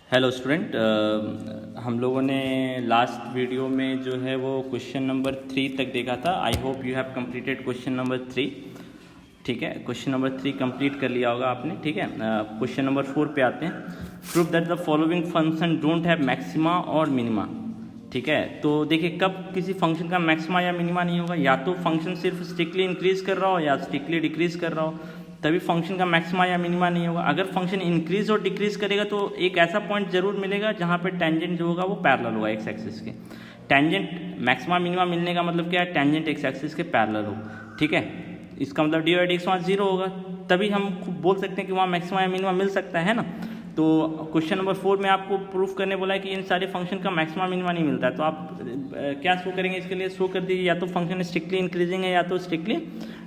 Hello student, हम लोगों ने लास्ट वीडियो में जो है वो क्वेश्चन नंबर 3 तक देखा था। I hope you have completed question number 3। ठीक है, क्वेश्चन नंबर 3 कंप्लीट कर लिया होगा आपने। ठीक है, क्वेश्चन नंबर 4 पे आते हैं। Prove that the following function don't have maxima और मिनिमा। ठीक है, तो देखिए कब किसी फंक्शन का मैक्सिमा या मिनिमा नहीं होगा, या तो फंक्शन सिर्फ स्ट्रिक्टली इंक्रीज कर रहा हो या स्ट्रिक्टली डिक्रीज कर रहा हो, तभी फंक्शन का मैक्सिमा या मिनिमा नहीं होगा। अगर फंक्शन इंक्रीज और डिक्रीज करेगा तो एक ऐसा पॉइंट जरूर मिलेगा जहाँ पे टेंजेंट जो होगा वो पैरेलल होगा एक्स एक्सिस के। टेंजेंट मैक्सिमा मिनिमा मिलने का मतलब क्या है, टेंजेंट एक्स एक्सिस के पैरेलल हो। ठीक है, इसका मतलब डी बाई डी एक्स वहाँ 0 होगा, तभी हम बोल सकते हैं कि वहाँ मैक्सिमा या मिनिमा मिल सकता है ना। तो क्वेश्चन नंबर 4 में आपको प्रूफ करने बोला है कि इन सारे फंक्शन का मैक्सिमा मिनिमा नहीं मिलता है, तो आप क्या शो करेंगे, इसके लिए शो कर दीजिए या तो फंक्शन स्ट्रिक्टली इंक्रीजिंग है या तो स्ट्रिक्टली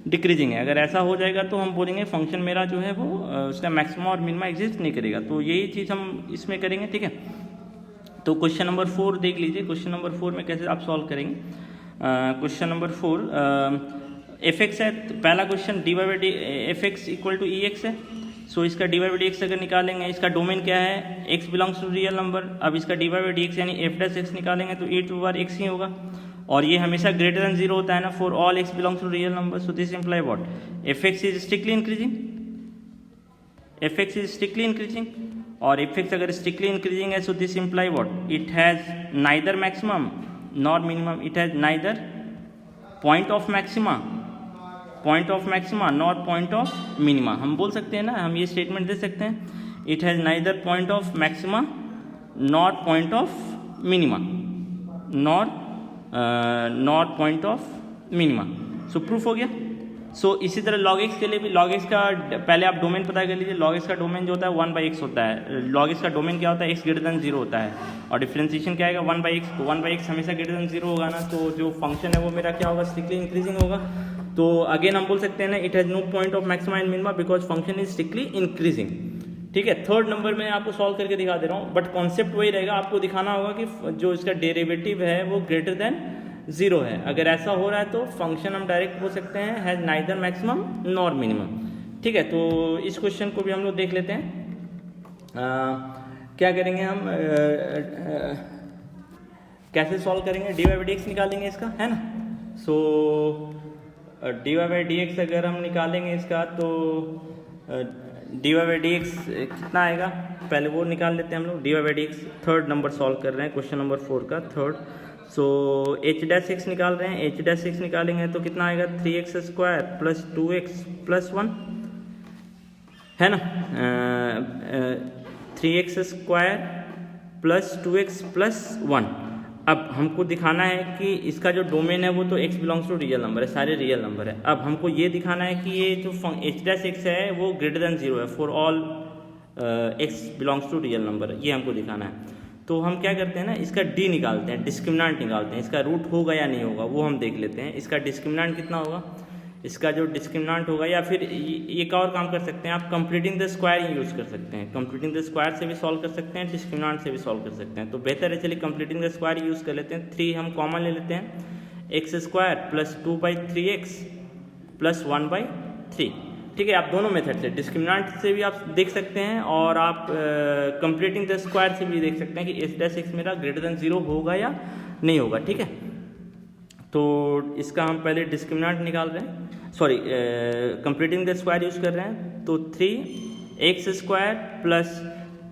डिक्रीजिंग है। अगर ऐसा हो जाएगा तो हम बोलेंगे फंक्शन मेरा जो है वो उसका मैक्सिमा और मिनिमा एग्जिस्ट नहीं करेगा। तो यही चीज़ हम इसमें करेंगे। ठीक है, तो क्वेश्चन नंबर 4 देख लीजिए। क्वेश्चन नंबर 4 में कैसे आप सॉल्व करेंगे। क्वेश्चन नंबर 4 एफ एक्स है, तो पहला question d Y by d f x equal to e x है। सो इसका d Y by D x अगर निकालेंगे, इसका डोमेन क्या है, x belongs to real number. अब इसका d Y by D x यानी एफ डैश एक्स निकालेंगे तो ई टू बार एक्स ही होगा, और ये हमेशा ग्रेटर देन 0 होता है ना for all x belongs to real number. So this imply what, f x is strictly increasing, f x is strictly increasing, और एफ एक्स अगर स्ट्रिक्टली इंक्रीजिंग है so this imply what, it has neither maximum nor minimum, it has neither point of maxima not point of minima. हम बोल सकते हैं ना, हम ये स्टेटमेंट दे सकते हैं, it has neither point of maxima not point of minima, not point of minima. So proof हो गया। सो इसी तरह log x के लिए भी, log x का पहले आप डोमेन पता कर लीजिए। log x का डोमेन जो होता है 1/x होता है। log x का डोमेन क्या होता है, x ग्रेटर देन 0 होता है, और डिफरेंशिएशन क्या आएगा 1/x। तो 1/x हमेशा ग्रेटर देन 0 होगा ना, तो जो फंक्शन है वो मेरा क्या होगा, स्ट्रिक्टली इंक्रीजिंग होगा। तो अगेन हम बोल सकते हैं ना, it has no point of maxima and minima because function is strictly increasing. ठीक है, थर्ड नंबर में आपको सॉल्व करके दिखा दे रहा हूँ, बट कॉन्सेप्ट वही रहेगा। आपको दिखाना होगा कि जो इसका डेरिवेटिव है वो ग्रेटर देन 0 है। अगर ऐसा हो रहा है तो फंक्शन हम डायरेक्ट बोल सकते हैं has neither maximum nor minimum. ठीक है, तो इस क्वेश्चन को भी हम लोग देख लेते हैं। क्या करेंगे हम, कैसे सॉल्व करेंगे, D Y by D X निकालेंगे इसका, है ना। So D Y by D x अगर हम निकालेंगे इसका तो D Y by D X कितना आएगा, पहले वो निकाल लेते हैं हम लोग। D Y by D X third number solve कर रहे हैं, क्वेश्चन नंबर 4 का third. So H dash X निकाल रहे हैं, एच डैश एक्स निकालेंगे तो कितना आएगा, 3x square plus 2x plus 1, है ना। 3x square plus 2x plus 1। अब हमको दिखाना है कि इसका जो डोमेन है वो तो x belongs to real number है, सारे रियल नंबर है। अब हमको ये दिखाना है कि ये जो एच डैश एक्स है वो ग्रेटर देन 0 है for all x belongs to real number, ये हमको दिखाना है। तो हम क्या करते हैं ना, इसका d निकालते हैं, डिस्क्रिमिनेंट निकालते हैं। इसका रूट होगा या नहीं होगा वो हम देख लेते हैं। इसका डिस्क्रिमिनेंट कितना होगा, इसका जो डिस्क्रिमिनेंट होगा, या फिर एक और काम कर सकते हैं आप, कंप्लीटिंग द स्क्वायर यूज़ कर सकते हैं। कंप्लीटिंग द स्क्वायर से भी सॉल्व कर सकते हैं, डिस्क्रिमिनेंट से भी सॉल्व कर सकते हैं। तो बेहतर है चलिए कंप्लीटिंग द स्क्वायर यूज़ कर लेते हैं। 3 हम कॉमन ले लेते हैं, x square plus 2/3x plus 1/3। ठीक है, आप दोनों मेथड से, डिस्क्रिमिनेंट से भी आप देख सकते हैं और आप कंप्लीटिंग द स्क्वायर से भी देख सकते हैं कि एच डैश एक्स मेरा ग्रेटर देन 0 होगा या नहीं होगा। ठीक है, तो इसका हम पहले डिस्क्रिमिनेंट निकाल रहे हैं, sorry completing the square use कर रहे हैं। तो 3x square plus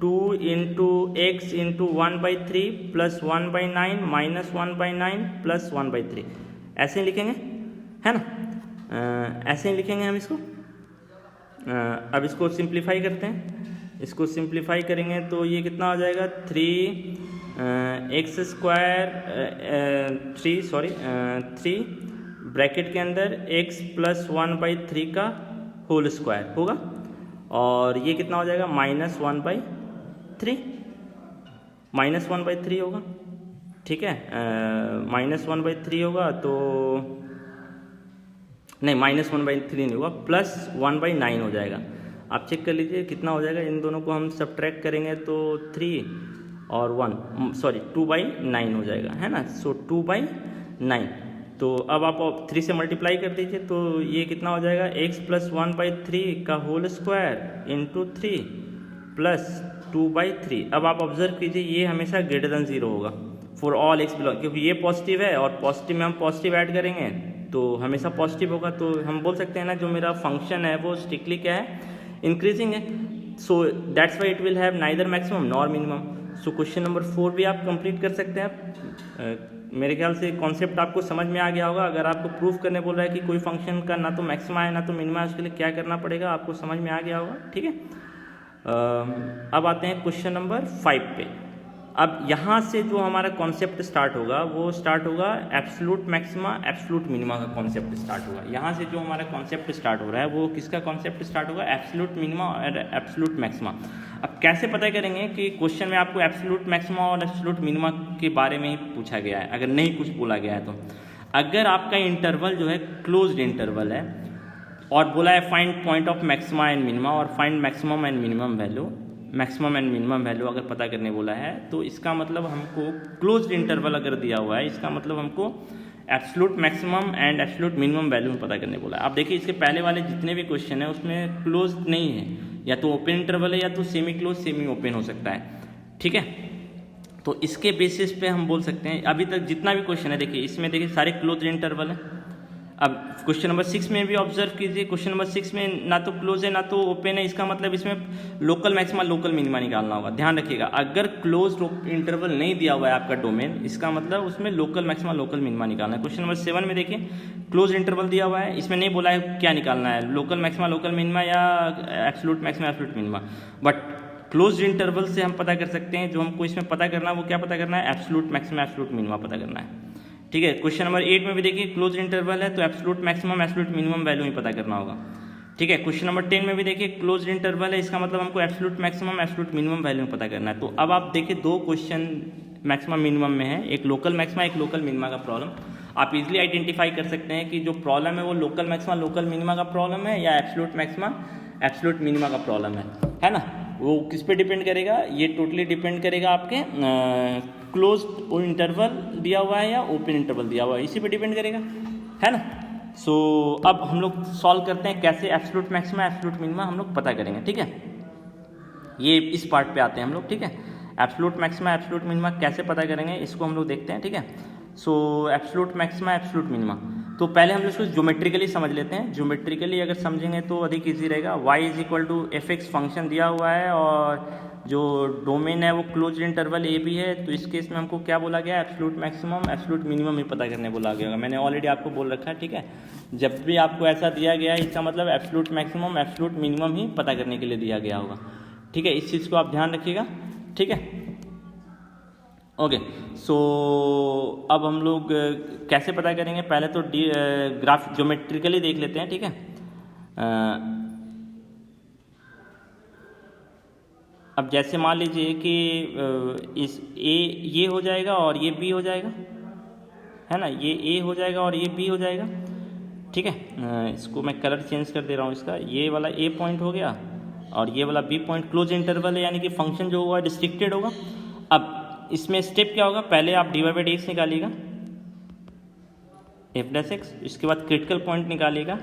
2 into x into 1/3 plus 1/9 minus 1/9 plus 1/3, ऐसे ही लिखेंगे, है ना। ऐसे ही लिखेंगे हम इसको। अब इसको सिंप्लीफाई करते हैं। इसको सिंप्लीफाई करेंगे तो ये कितना हो जाएगा, 3x स्क्वायर 3 ब्रैकेट के अंदर x प्लस 1/3 का होल स्क्वायर होगा, और ये कितना हो जाएगा, माइनस 1/3 होगा। ठीक है, माइनस 1/3 होगा, तो नहीं माइनस 1/3 नहीं होगा, प्लस 1/9 हो जाएगा। आप चेक कर लीजिए कितना हो जाएगा, इन दोनों को हम सब्ट्रैक्ट करेंगे तो 3 और 2/9 हो जाएगा, है ना। सो 2/9। तो अब आप 3 से मल्टीप्लाई कर दीजिए तो ये कितना हो जाएगा, x प्लस 1/3 का होल स्क्वायर इंटू 3 प्लस 2/3। अब आप ऑब्जर्व कीजिए ये हमेशा ग्रेटर देन 0 होगा फॉर ऑल एक्स बिलोंग, क्योंकि ये पॉजिटिव है और पॉजिटिव में हम पॉजिटिव ऐड करेंगे तो हमेशा पॉजिटिव होगा। तो हम बोल सकते हैं ना जो मेरा फंक्शन है वो स्ट्रिक्टली क्या है, इंक्रीजिंग है। So that's why it will have neither maximum nor minimum. So question number 4 भी आप कंप्लीट कर सकते हैं। मेरे ख्याल से कॉन्सेप्ट आपको समझ में आ गया होगा। अगर आपको प्रूफ करने बोल रहा है कि कोई फंक्शन का ना तो मैक्सिमा है ना तो मिनिमा है, उसके लिए क्या करना पड़ेगा आपको समझ में आ गया होगा। ठीक है, अब आते हैं क्वेश्चन नंबर 5 पे। अब यहाँ से जो हमारा कॉन्सेप्ट स्टार्ट होगा वो स्टार्ट होगा एब्सोल्यूट मैक्सिमा एब्सोल्यूट मिनिमा का कॉन्सेप्ट स्टार्ट होगा। यहाँ से जो हमारा कॉन्सेप्ट स्टार्ट हो रहा है वो किसका कॉन्सेप्ट स्टार्ट होगा, एब्सोल्यूट मिनिमा और एब्सोल्यूट मैक्सिमा। अब कैसे पता करेंगे कि क्वेश्चन में आपको एब्सोल्यूट मैक्सिमा और एब्सोल्यूट मिनिमा के बारे में ही पूछा गया है, अगर नहीं कुछ बोला गया है तो। अगर आपका इंटरवल जो है क्लोज्ड इंटरवल है और बोला है find point of maxima and minima और find maximum and minimum value, maximum and minimum value अगर पता करने बोला है तो इसका मतलब हमको क्लोज्ड इंटरवल अगर दिया हुआ है इसका मतलब हमको absolute maximum and absolute minimum value में पता करने बोला है। आप देखिए इसके पहले वाले जितने भी क्वेश्चन है उसमें क्लोज्ड नहीं है, या तो ओपन इंटरवल है या तो सेमी क्लोज सेमी ओपन हो सकता है। ठीक है, तो इसके बेसिस पे हम बोल सकते हैं अभी तक जितना भी क्वेश्चन है देखिए इसमें देखिए सारे क्लोज इंटरवल है। अब क्वेश्चन नंबर 6 में भी ऑब्जर्व कीजिए, क्वेश्चन नंबर 6 में ना तो क्लोज है ना तो ओपन है, इसका मतलब इसमें लोकल मैक्सिमा लोकल मिनिमा निकालना होगा। ध्यान रखिएगा अगर क्लोज इंटरवल नहीं दिया हुआ है आपका डोमेन, इसका मतलब उसमें लोकल मैक्सिमा लोकल मिनिमा निकालना है। क्वेश्चन नंबर 7 में देखिए क्लोज इंटरवल दिया हुआ है, इसमें नहीं बोला है क्या निकालना है, लोकल मैक्सिमा लोकल मिनिमा या absolute maxima absolute minima, but close interval से हम पता कर सकते हैं जो हमको इसमें पता करना है वो क्या पता करना है, एब्सोल्यूट मैक्सिमा एब्सोल्यूट मिनिमा पता करना है। ठीक है, क्वेश्चन नंबर 8 में भी देखिए क्लोज इंटरवल है तो absolute maximum absolute minimum value ही पता करना होगा। ठीक है, क्वेश्चन नंबर 10 में भी देखिए क्लोज इंटरवल है, इसका मतलब हमको absolute maximum absolute minimum value पता करना है। तो अब आप देखिए दो क्वेश्चन मैक्सिमम मिनिमम में है, एक लोकल मैक्सिमा एक लोकल मिनिमा का प्रॉब्लम। आप इजीली आइडेंटिफाई कर सकते हैं कि जो प्रॉब्लम है वो लोकल मैक्सिमा लोकल मिनिमा का प्रॉब्लम है या एब्सोल्यूट मैक्सिमा एब्सोल्यूट मिनिमा का प्रॉब्लम है ना। वो किस पे डिपेंड करेगा, ये टोटली डिपेंड करेगा आपके क्लोज इंटरवल दिया हुआ है या ओपन इंटरवल दिया हुआ है, इसी पे डिपेंड करेगा, है ना। सो अब हम लोग सॉल्व करते हैं कैसे एब्सोल्यूट मैक्सिमा एब्सोल्यूट मिनिमा हम लोग पता करेंगे। ठीक है, ये इस पार्ट पे आते हैं हम लोग। ठीक है, एब्सोल्यूट मैक्सिमा एब्सोल्यूट मिनिमा कैसे पता करेंगे इसको हम लोग देखते हैं। ठीक है, सो एब्सोल्यूट मैक्सिमा एब्सोल्यूट मिनिमा, तो पहले हम लोग इसको ज्योमेट्रिकली समझ लेते हैं। ज्योमेट्रिकली अगर समझेंगे तो अधिक ईजी रहेगा। y = fx फंक्शन दिया हुआ है और जो डोमेन है वो क्लोज इंटरवल ए भी है, तो इस केस में हमको क्या बोला गया, एब्सोल्यूट मैक्सिमम एब्सोल्यूट मिनिमम ही पता करने बोला गया होगा। मैंने ऑलरेडी आपको बोल रखा है। ठीक है, जब भी आपको ऐसा दिया गया है इसका मतलब एब्सोल्यूट मैक्सिमम एब्सोल्यूट मिनिमम ही पता करने के लिए दिया गया होगा। ठीक है, इस चीज़ को आप ध्यान रखिएगा। ठीक है, ओके। सो अब हम लोग कैसे पता करेंगे, पहले तो ग्राफ ज्योमेट्रिकली देख लेते हैं। ठीक है, अब जैसे मान लीजिए कि इस ए ये हो जाएगा और ये बी हो जाएगा, है ना, ये ए हो जाएगा और ये बी हो जाएगा। ठीक है, इसको मैं कलर चेंज कर दे रहा हूँ इसका, ये वाला ए पॉइंट हो गया और ये वाला बी पॉइंट। क्लोज इंटरवल है यानी कि फंक्शन जो होगा रिस्ट्रिक्टेड होगा। अब इसमें स्टेप क्या होगा, पहले आप dy/dx निकालिएगा f'(x), इसके बाद क्रिटिकल पॉइंट निकालिएगा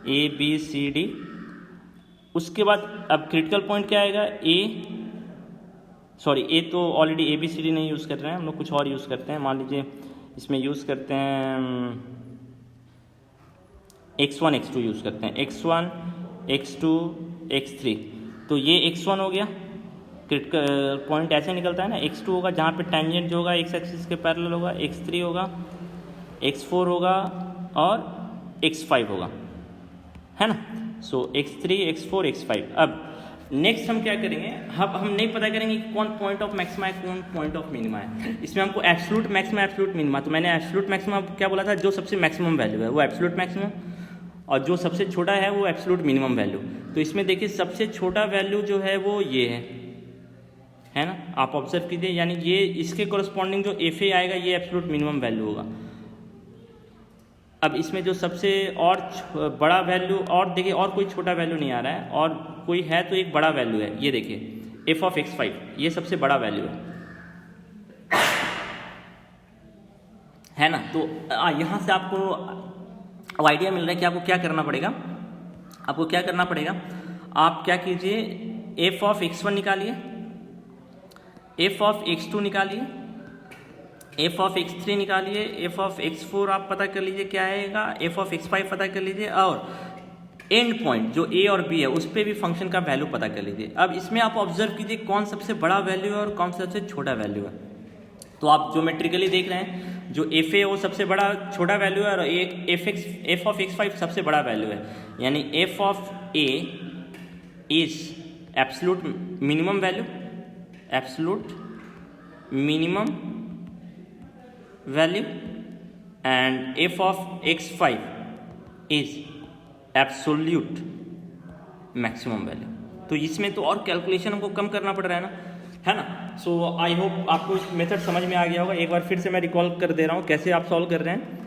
a b c d, उसके बाद अब क्रिटिकल पॉइंट क्या आएगा, ए तो already a b c d नहीं यूज़ कर रहे हैं हम लोग, कुछ और यूज़ करते हैं। मान लीजिए इसमें यूज़ करते हैं x1 x2 यूज़ करते हैं, x1 x2 x3। तो ये x1 हो गया, क्रिटिकल पॉइंट ऐसे निकलता है ना, x2 होगा जहाँ पे टेंजेंट जो होगा x एक्सिस के पैरेलल होगा, x3 होगा, x4 होगा और x5 होगा, है ना। सो x3 x4 x5। अब नेक्स्ट हम क्या करेंगे, अब हम नहीं पता करेंगे कि कौन पॉइंट ऑफ मैक्सिमा है कौन पॉइंट ऑफ मिनिमा है। इसमें हमको एब्सोल्यूट मैक्सिमा एब्सोल्यूट मिनिमा, तो मैंने एब्सोल्यूट मैक्सिमा क्या बोला था, जो सबसे मैक्सिमम वैल्यू है वो एब्सोल्यूट मैक्सिमम और जो सबसे छोटा है वो एब्सोल्यूट मिनिमम वैल्यू। तो इसमें देखिए सबसे छोटा वैल्यू जो है वो ये है ना, आप ऑब्जर्व कीजिए, यानी ये इसके कोरस्पॉन्डिंग जो एफ ए आएगा ये एब्सोल्यूट मिनिमम वैल्यू होगा। अब इसमें जो सबसे और बड़ा वैल्यू, और देखिए और कोई छोटा वैल्यू नहीं आ रहा है, और कोई है तो एक बड़ा वैल्यू है, ये देखिए f(x5), ये सबसे बड़ा वैल्यू है ना। तो यहाँ से आपको आइडिया मिल रहा है कि आपको क्या करना पड़ेगा। आपको क्या करना पड़ेगा, आप क्या कीजिए f(x1) निकालिए, एफ ऑफ x2 निकालिए, एफ ऑफ x3 निकालिए, एफ ऑफ x4 आप पता कर लीजिए क्या आएगा, एफ ऑफ x5 पता कर लीजिए, और एंड पॉइंट जो a और b है उस पर भी फंक्शन का वैल्यू पता कर लीजिए। अब इसमें आप ऑब्जर्व कीजिए कौन सबसे बड़ा वैल्यू है और कौन सबसे छोटा वैल्यू है। तो आप ज्योमेट्रिकली देख रहे हैं जो एफ है वो सबसे बड़ा छोटा वैल्यू है और एफ ऑफ x5 सबसे बड़ा वैल्यू है, यानी F of a is absolute minimum value, absolute minimum value, and F of x5 is absolute maximum value. तो इसमें तो और कैलकुलेशन हमको कम करना पड़ रहा है ना। सो आई होप आपको इस मेथड समझ में आ गया होगा। एक बार फिर से मैं रिकॉल कर दे रहा हूँ कैसे आप सॉल्व कर रहे हैं।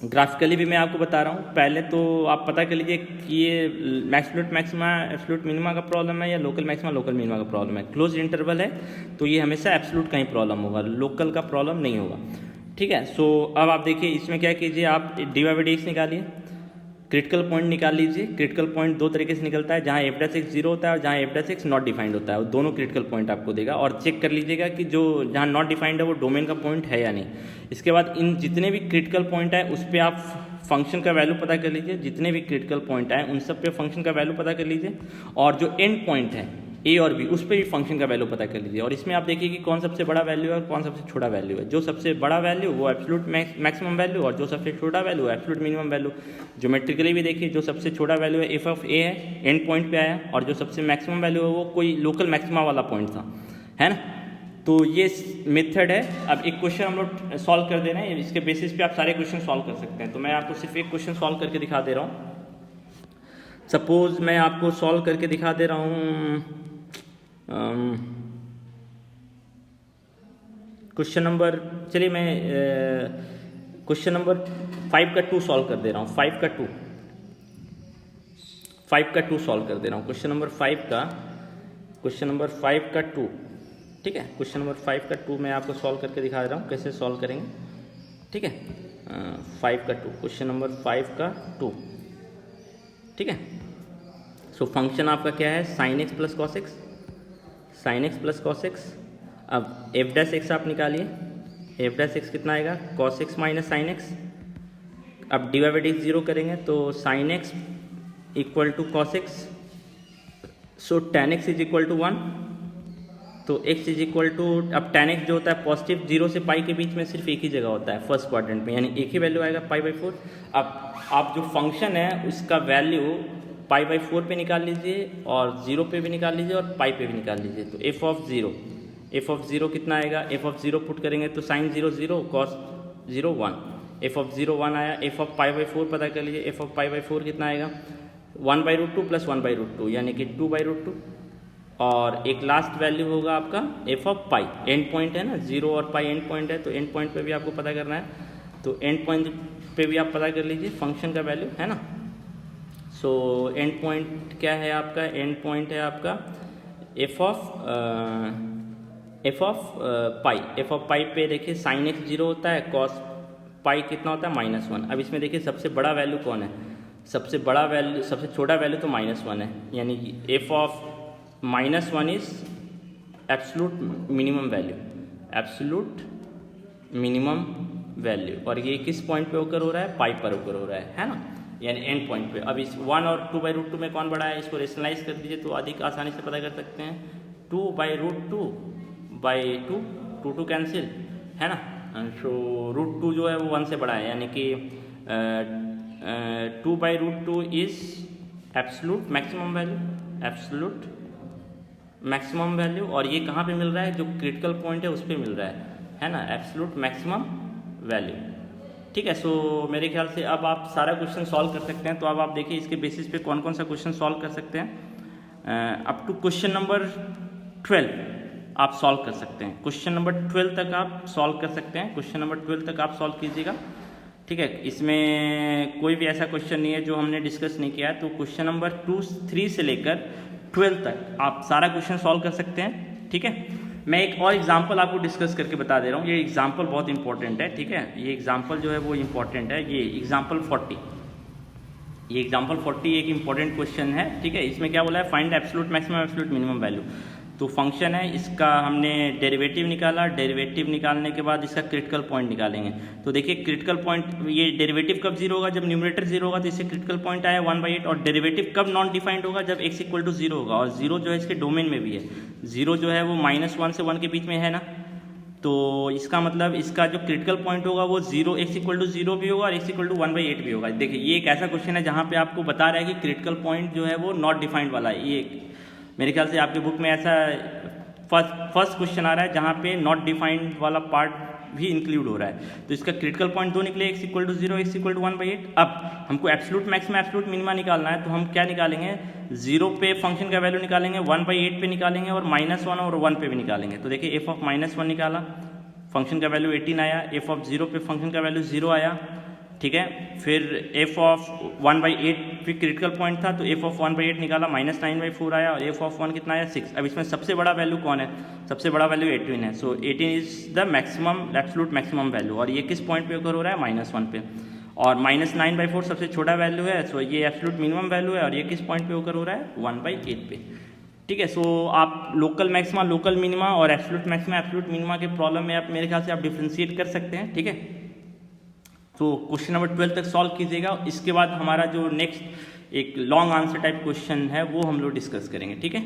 ग्राफिकली भी मैं आपको बता रहा हूँ। पहले तो आप पता कर लीजिए कि ये एब्सोल्यूट मैक्सिमा एब्सोल्यूट मिनिमा का प्रॉब्लम है या लोकल मैक्सिमा लोकल मिनिमा का प्रॉब्लम है। क्लोज इंटरवल है तो ये हमेशा एब्सोल्यूट का ही प्रॉब्लम होगा, लोकल का प्रॉब्लम नहीं होगा, ठीक है। सो अब आप देखिए इसमें क्या कीजिए, आप dy/dx निकालिए, क्रिटिकल पॉइंट निकाल लीजिए। क्रिटिकल पॉइंट दो तरीके से निकलता है, जहाँ f' 0 होता है और जहाँ f' नॉट डिफाइंड होता है, वो दोनों क्रिटिकल पॉइंट आपको देगा। और चेक कर लीजिएगा कि जो जहाँ नॉट डिफाइंड है वो डोमेन का पॉइंट है या नहीं। इसके बाद इन जितने भी क्रिटिकल पॉइंट है उस पर आप फंक्शन का वैल्यू पता कर लीजिए, जितने भी क्रिटिकल पॉइंट है उन सब पे फंक्शन का वैल्यू पता कर लीजिए, और जो एंड पॉइंट है ए और बी उस पर भी फंक्शन का वैल्यू पता कर लीजिए। और इसमें आप देखिए कि कौन सबसे बड़ा वैल्यू है और कौन सबसे छोटा वैल्यू है। जो सबसे बड़ा वैल्यू वो एब्सोल्यूट मैक्सिमम वैल्यू और जो सबसे छोटा वैल्यू है एब्सोल्यूट मिनिमम वैल्यू। ज्योमेट्रिकली भी देखिए जो सबसे छोटा वैल्यू है एफ ऑफ ए है, एंड पॉइंट पे आया, और जो सबसे मैक्सिमम वैल्यू है वो कोई लोकल मैक्सिमा वाला पॉइंट था, है ना। तो ये मेथड है। अब एक क्वेश्चन हम लोग सॉल्व कर दे रहे हैं, इसके बेसिस पे आप सारे क्वेश्चन सॉल्व कर सकते हैं। तो मैं आपको सिर्फ एक क्वेश्चन सॉल्व करके दिखा दे रहा हूँ। सपोज मैं आपको सॉल्व करके दिखा दे रहा हूँ क्वेश्चन नंबर, चलिए मैं क्वेश्चन नंबर 5 का 2 सॉल्व कर दे रहा हूँ। 5 का 2 सॉल्व कर दे रहा हूँ। क्वेश्चन नंबर 5 का 2, ठीक है। क्वेश्चन नंबर 5 का 2 मैं आपको सॉल्व करके दिखा दे रहा हूँ कैसे सॉल्व करेंगे, ठीक है। 5 का 2, क्वेश्चन नंबर 5 का 2, ठीक है। सो फंक्शन आपका क्या है, sin x plus cos x, sin x plus cos x। अब f' आप निकालिए, f' कितना आएगा, cos x minus sin x। अब dy/dx 0 करेंगे तो sin x equal to cos x, so tan x is equal to 1। तो x इज इक्वल टू, अब tan x जो होता है पॉजिटिव 0 से पाई के बीच में सिर्फ एक ही जगह होता है फर्स्ट क्वाड्रेंट में, यानी एक ही वैल्यू आएगा π/4। अब आप जो फंक्शन है उसका वैल्यू π/4 पे निकाल लीजिए और 0 पे भी निकाल लीजिए और पाई पे भी निकाल लीजिए। तो f ऑफ 0 कितना आएगा, f ऑफ 0 पुट करेंगे तो sin 0 0 cos 0 1, f ऑफ 0 1 आया। f ऑफ π/4 पता कर लीजिए, f ऑफ π/4 कितना आएगा 1/√2 प्लस 1/√2 यानी कि 2/√2। और एक लास्ट वैल्यू होगा आपका f of pi, and point है ना, 0 और पाई एंड पॉइंट है, तो एंड पॉइंट पे भी आपको पता करना है। तो एंड पॉइंट पे भी आप पता कर लीजिए फंक्शन का वैल्यू, है ना। सो एंड पॉइंट क्या है आपका, एंड पॉइंट है आपका एफ ऑफ पाई पे देखिए sin x 0 होता है, cos पाई कितना होता है -1। अब इसमें देखिए सबसे बड़ा वैल्यू कौन है, सबसे बड़ा वैल्यू, सबसे छोटा वैल्यू तो -1 है, यानी कि F of -1 is absolute minimum value, absolute minimum value. और ये किस पॉइंट पे ओकर हो रहा है, पाई पर ओकर हो रहा है ना, यानी एंड पॉइंट पे। अब इस 1 और 2/√2 में कौन बड़ा है, इसको रेशनलाइज कर दीजिए तो अधिक आसानी से पता कर सकते हैं। 2/√2/2, 2 कैंसिल, है ना। सो √2 जो है वो 1 से बड़ा है, यानी कि 2/√2 is absolute maximum value, absolute maximum value. और ये कहाँ पे मिल रहा है, जो क्रिटिकल पॉइंट है उस पर मिल रहा है ना, एब्सोल्यूट मैक्सिमम वैल्यू, ठीक है। सो मेरे ख्याल से अब आप सारा क्वेश्चन सॉल्व कर सकते हैं। तो अब आप देखिए इसके बेसिस पे कौन कौन सा क्वेश्चन सॉल्व कर सकते हैं। अप टू क्वेश्चन नंबर 12 आप सॉल्व कर सकते हैं, क्वेश्चन नंबर 12 तक आप सॉल्व कर सकते हैं, क्वेश्चन नंबर 12 तक आप सॉल्व कीजिएगा, ठीक है। इसमें कोई भी ऐसा क्वेश्चन नहीं है जो हमने डिस्कस नहीं किया है। तो क्वेश्चन नंबर 3 से लेकर 12 तक आप सारा क्वेश्चन सॉल्व कर सकते हैं, ठीक है। मैं एक और एग्जांपल आपको डिस्कस करके बता दे रहा हूँ, ये एग्जांपल बहुत इंपॉर्टेंट है, ठीक है। ये एग्जांपल जो है वो इंपॉर्टेंट है, ये एग्जांपल 40, ये एग्जांपल 40 एक इंपॉर्टेंट क्वेश्चन है, ठीक है। इसमें क्या बोला है, find absolute maximum absolute minimum value. तो फंक्शन है, इसका हमने डेरिवेटिव निकाला, डेरिवेटिव निकालने के बाद इसका क्रिटिकल पॉइंट निकालेंगे। तो देखिए क्रिटिकल पॉइंट, ये डेरिवेटिव कब जीरो होगा, जब न्यूमरेटर जीरो होगा तो इससे क्रिटिकल पॉइंट आया 1/8, और डेरिवेटिव कब नॉन डिफाइंड होगा, जब x इक्वल टू 0 होगा, और 0 जो है इसके डोमेन में भी है, 0 जो है वो -1 से 1 के बीच में है ना, तो इसका मतलब इसका जो क्रिटिकल पॉइंट होगा वो 0 x इक्वल टू 0 भी होगा और x इक्वल टू 1/8 भी होगा। देखिए ये एक ऐसा क्वेश्चन है जहाँ पे आपको बता रहा है कि क्रिटिकल पॉइंट जो है वो नॉट डिफाइंड वाला है। ये मेरे ख्याल से आपके बुक में ऐसा फर्स्ट क्वेश्चन आ रहा है जहाँ पे नॉट डिफाइंड वाला पार्ट भी इंक्लूड हो रहा है। तो इसका क्रिटिकल पॉइंट दो निकले, x equal to 0, x equal to 1/8। अब हमको एब्सोल्यूट मैक्सिमम एब्सोल्यूट मिनिमा निकालना है, तो हम क्या निकालेंगे, 0 पे फंक्शन का वैल्यू निकालेंगे, 1/8 पे निकालेंगे और -1 और 1 पे भी निकालेंगे। तो देखिए f ऑफ -1 निकाला, फंक्शन का वैल्यू 18 आया, f ऑफ 0 पे फंक्शन का वैल्यू 0 आया, ठीक है। फिर f ऑफ 1/8 पे क्रिटिकल पॉइंट था, तो f ऑफ 1/8 निकाला, -9/4 आया, और f ऑफ 1 कितना आया, 6। अब इसमें सबसे बड़ा वैल्यू कौन है, सबसे बड़ा वैल्यू 18 है, सो 18 is the maximum absolute maximum value, और ये किस पॉइंट पे ओकर हो रहा है, -1 पे, और -9/4 सबसे छोटा वैल्यू है, सो ये एब्सोल्यूट मिनिमम वैल्यू है, और ये किस पॉइंट पे ओकर हो रहा है, 1/8 पे, ठीक है। सो आप लोकल मैक्सिमा, लोकल मिनिमा और एब्सोल्यूट मैक्सिमा, एब्सोल्यूट मिनिमा के प्रॉब्लम में आप मेरे ख्याल से आप डिफ्रेंशिएट कर सकते हैं, ठीक है। तो क्वेश्चन नंबर 12 तक सॉल्व कीजिएगा, इसके बाद हमारा जो नेक्स्ट एक लॉन्ग आंसर टाइप क्वेश्चन है वो हम लोग डिस्कस करेंगे, ठीक है।